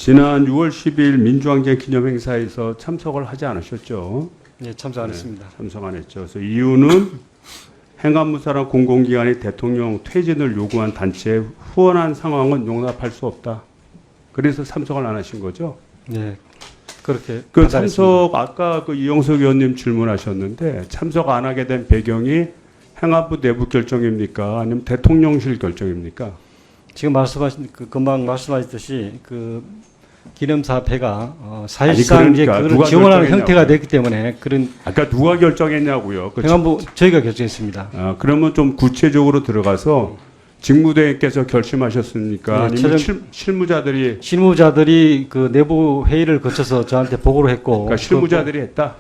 지난 6월 10일 민주항쟁 기념행사에서 참석을 하지 않으셨죠? 네, 참석 안 했습니다. 참석 안 했죠. 그래서 이유는 행안부사랑 공공기관이 대통령 퇴진을 요구한 단체에 후원한 상황은 용납할 수 없다. 그래서 참석을 안 하신 거죠? 네, 그렇게 그 판단했습니다. 참석 아까 그 이영석 의원님 질문하셨는데 참석 안 하게 된 배경이 행안부 내부 결정입니까? 아니면 대통령실 결정입니까? 지금 말씀하신 금방 말씀하셨듯이 그 기념사업회가 사실상 아니, 이제 그러니까 그걸 누가 지원하는 결정했냐고요. 형태가 됐기 때문에 그런 아까 누가 결정했냐고요? 그 행안부 저희가 결정했습니다. 그러면 좀 구체적으로 들어가서 직무대행께서 결심하셨습니까? 네, 아니면 실무자들이 실무자들이 그 내부 회의를 거쳐서 저한테 보고를 했고, 그러니까 실무자들이 했다.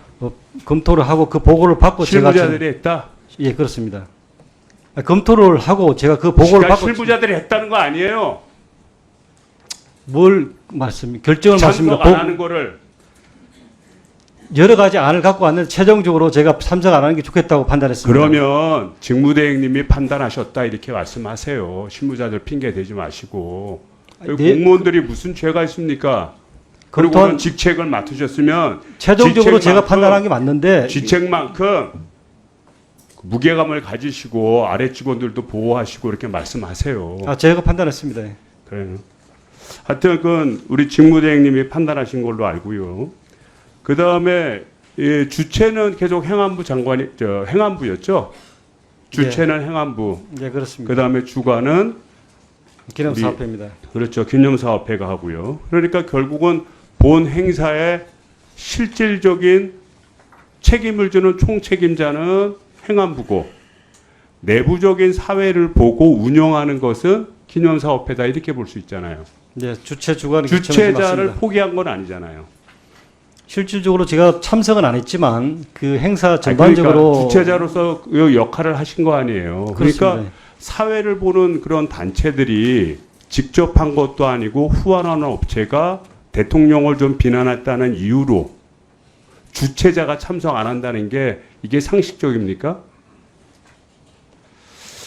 검토를 하고 그 보고를 받고 실무자들이 했다. 예, 그렇습니다. 검토를 하고 제가 그 보고를 그러니까 받고 실무자들이 했다는 거 아니에요. 뭘 결정을 참석 말씀드립니다. 안 하는 거를 여러 가지 안을 갖고 왔는데 최종적으로 제가 참석 안 하는 게 좋겠다고 판단했습니다. 그러면 직무대행님이 판단하셨다 이렇게 말씀하세요. 실무자들 핑계 대지 마시고. 공무원들이 무슨 죄가 있습니까? 그리고 검토한- 그런 직책을 맡으셨으면 최종적으로 제가 직책만큼- 판단한 게 맞는데 직책만큼 무게감을 가지시고 아래 직원들도 보호하시고 이렇게 말씀하세요. 제가 판단했습니다. 그래요. 하여튼 그 우리 직무대행님이 판단하신 걸로 알고요. 그 다음에 주체는 계속 행안부 장관이 행안부였죠. 주체는 행안부. 네, 그렇습니다. 그 다음에 주관은 기념사업회입니다. 그렇죠. 기념사업회가 하고요. 그러니까 결국은 본 행사의 실질적인 책임을 주는 총책임자는 행안부고 내부적인 사회를 보고 운영하는 것은 기념사업회다 이렇게 볼 수 있잖아요. 네, 주체 주관이 주체자를 포기한 건 아니잖아요. 실질적으로 제가 참석은 안 했지만 그 행사 전반적으로 그러니까 주체자로서 그 역할을 하신 거 아니에요. 그렇습니다. 그러니까 사회를 보는 그런 단체들이 직접 한 것도 아니고 후원하는 업체가 대통령을 좀 비난했다는 이유로 주체자가 참석 안 한다는 게 이게 상식적입니까?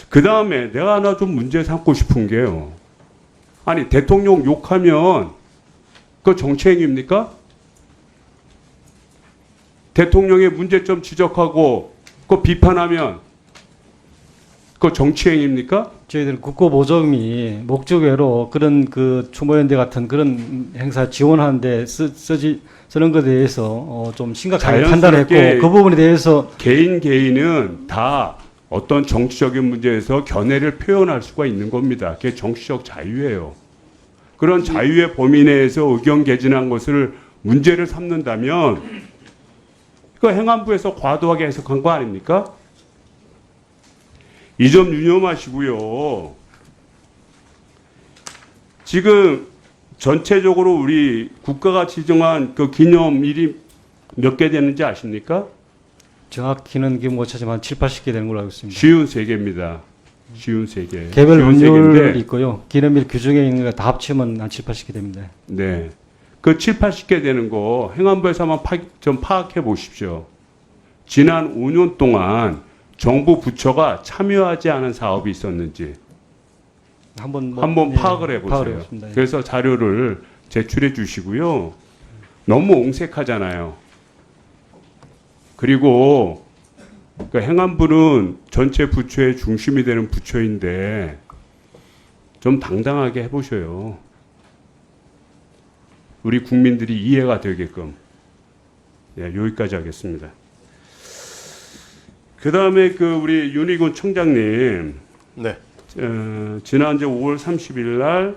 그 다음에 내가 하나 좀 문제 삼고 싶은 게요. 아니 대통령 욕하면 그거 정치행위입니까? 대통령의 문제점 지적하고 그거 비판하면 그거 정치행위입니까? 저희들 국고보조금이 목적 외로 그런 그 추모연대 같은 그런 행사 지원하는데 쓰는 것에 대해서 좀 심각하게 판단했고 자연스럽게 그 부분에 대해서 개인은 다 어떤 정치적인 문제에서 견해를 표현할 수가 있는 겁니다. 그게 정치적 자유예요. 그런 자유의 범위 내에서 의견 개진한 것을 문제를 삼는다면 그 행안부에서 과도하게 해석한 거 아닙니까? 이 점 유념하시고요. 지금 전체적으로 우리 국가가 지정한 그 기념일이 몇 개 되는지 아십니까? 정확히는 기억 못 차지만 7, 80개 되는 걸로 알고 있습니다. 쉬운 3개입니다. 쉬운 3개. 개별 쉬운 운율이 3개인데, 있고요. 기념일 규정에 있는 거 다 합치면 한 7, 80개 됩니다. 네. 그 7, 80개 되는 거 행안부에서 한번 좀 파악해 보십시오. 지난 5년 동안 정부 부처가 참여하지 않은 사업이 있었는지 한번 파악을 해보세요. 그래서 자료를 제출해 주시고요. 너무 옹색하잖아요. 그리고 그 행안부는 전체 부처의 중심이 되는 부처인데 좀 당당하게 해보셔요. 우리 국민들이 이해가 되게끔. 네, 여기까지 하겠습니다. 그 다음에 그 우리 윤희군 청장님. 네. 지난주 5월 30일 날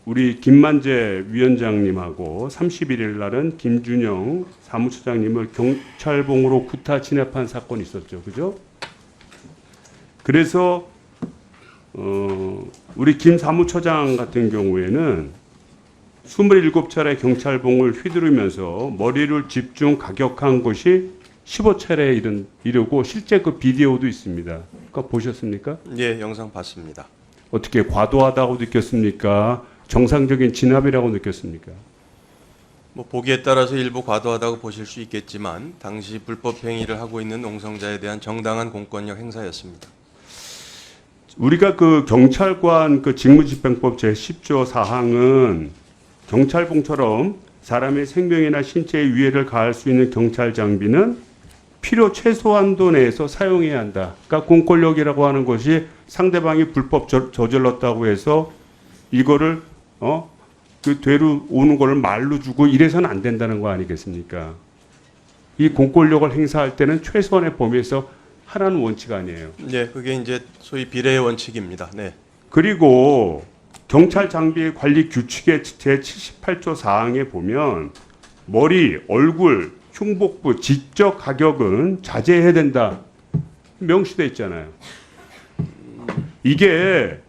우리 김만재 위원장님하고 31일 날은 김준영 사무처장님을 경찰봉으로 구타 진압한 사건이 있었죠. 그죠? 그래서 우리 김 사무처장 같은 경우에는 27차례 경찰봉을 휘두르면서 머리를 집중 가격한 것이 15차례에 이르고 실제 그 비디오도 있습니다. 그거 보셨습니까? 예, 영상 봤습니다. 어떻게 과도하다고 느꼈습니까? 정상적인 진압이라고 느꼈습니까? 뭐 보기에 따라서 일부 과도하다고 보실 수 있겠지만 당시 불법 행위를 하고 있는 농성자에 대한 정당한 공권력 행사였습니다. 우리가 그 경찰관 그 직무집행법 제10조 사항은 경찰봉처럼 사람의 생명이나 신체에 위해를 가할 수 있는 경찰 장비는 필요 최소한도 내에서 사용해야 한다. 그러니까 공권력이라고 하는 것이 상대방이 불법 저질렀다고 해서 이거를 그 되로 오는 거를 말로 주고 이래서는 안 된다는 거 아니겠습니까? 이 공권력을 행사할 때는 최소한의 범위에서 하나는 원칙 아니에요. 네, 그게 이제 소위 비례의 원칙입니다. 네. 그리고 경찰 장비 관리 규칙의 제78조 사항에 보면 머리, 얼굴, 흉복부, 지적 가격은 자제해야 된다. 명시돼 있잖아요. 이게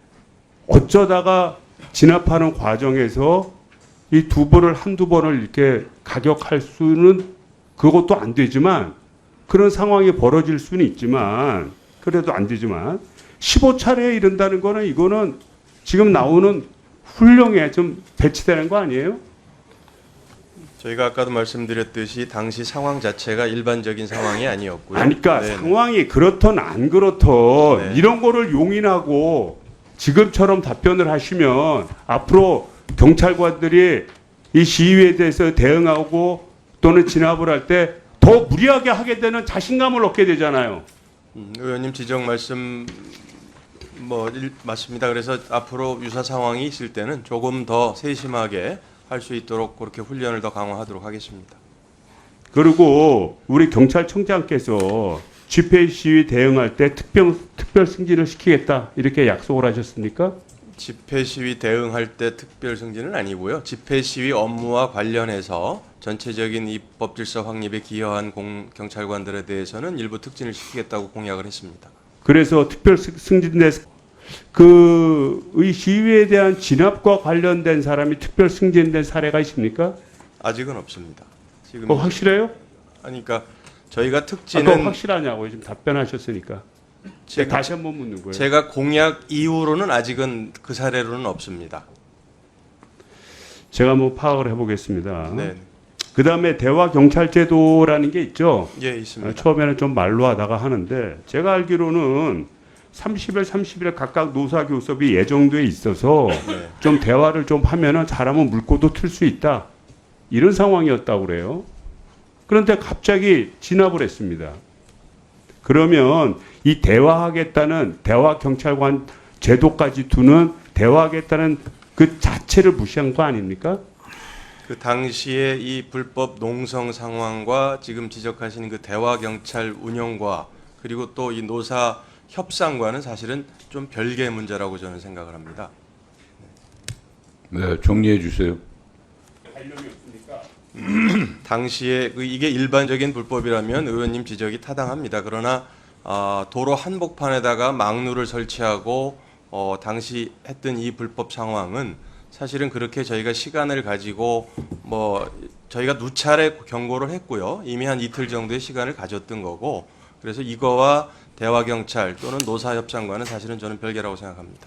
어쩌다가 진압하는 과정에서 이 두 번을 한두 번을 이렇게 가격할 수는 그것도 안 되지만 그런 상황이 벌어질 수는 있지만 그래도 안 되지만 15차례에 이른다는 거는 이거는 지금 나오는 훈령에 좀 배치되는 거 아니에요? 저희가 아까도 말씀드렸듯이 당시 상황 자체가 일반적인 상황이 아니었고요. 아니, 그러니까 네. 상황이 그렇던 안 그렇던 네. 이런 거를 용인하고 지금처럼 답변을 하시면 앞으로 경찰관들이 이 시위에 대해서 대응하고 또는 진압을 할 때 더 무리하게 하게 되는 자신감을 얻게 되잖아요. 의원님 지적 말씀 맞습니다. 그래서 앞으로 유사 상황이 있을 때는 조금 더 세심하게 할 수 있도록 그렇게 훈련을 더 강화하도록 하겠습니다. 그리고 우리 경찰청장께서 집회 시위 대응할 때 특별 승진을 시키겠다 이렇게 약속을 하셨습니까? 집회 시위 대응할 때 특별 승진은 아니고요. 집회 시위 업무와 관련해서 전체적인 이 법질서 확립에 기여한 경찰관들에 대해서는 일부 특진을 시키겠다고 공약을 했습니다. 그래서 특별 승진대 이 시위에 대한 진압과 관련된 사람이 특별 승진된 사례가 있습니까? 아직은 없습니다. 지금 그거 확실해요? 아니, 그러니까 저희가 아까 특진은 확실하냐고요? 지금 답변하셨으니까. 다시 한번 묻는 거예요. 제가 공약 이후로는 아직은 그 사례로는 없습니다. 제가 한번 파악을 해보겠습니다. 네, 그 다음에 대화 경찰제도라는 게 있죠. 예, 있습니다. 처음에는 좀 말로 하다가 하는데 제가 알기로는 30일 각각 노사 교섭이 예정돼 있어서 네. 좀 대화를 좀 하면은 잘하면 물꼬도 틀 수 있다. 이런 상황이었다고 그래요. 그런데 갑자기 진압을 했습니다. 그러면 이 대화하겠다는 대화 경찰관 제도까지 두는 대화하겠다는 그 자체를 무시한 거 아닙니까? 그 당시에 이 불법 농성 상황과 지금 지적하시는 그 대화 경찰 운영과 그리고 또 이 노사 협상과는 사실은 좀 별개의 문제라고 저는 생각을 합니다. 네, 정리해 주세요. 당시에 이게 일반적인 불법이라면 의원님 지적이 타당합니다. 그러나 도로 한복판에다가 망루를 설치하고 당시 했던 이 불법 상황은 사실은 그렇게 저희가 시간을 가지고 저희가 누차례 경고를 했고요. 이미 한 이틀 정도의 시간을 가졌던 거고 그래서 이거와 대화 경찰 또는 노사 협상과는 사실은 저는 별개라고 생각합니다.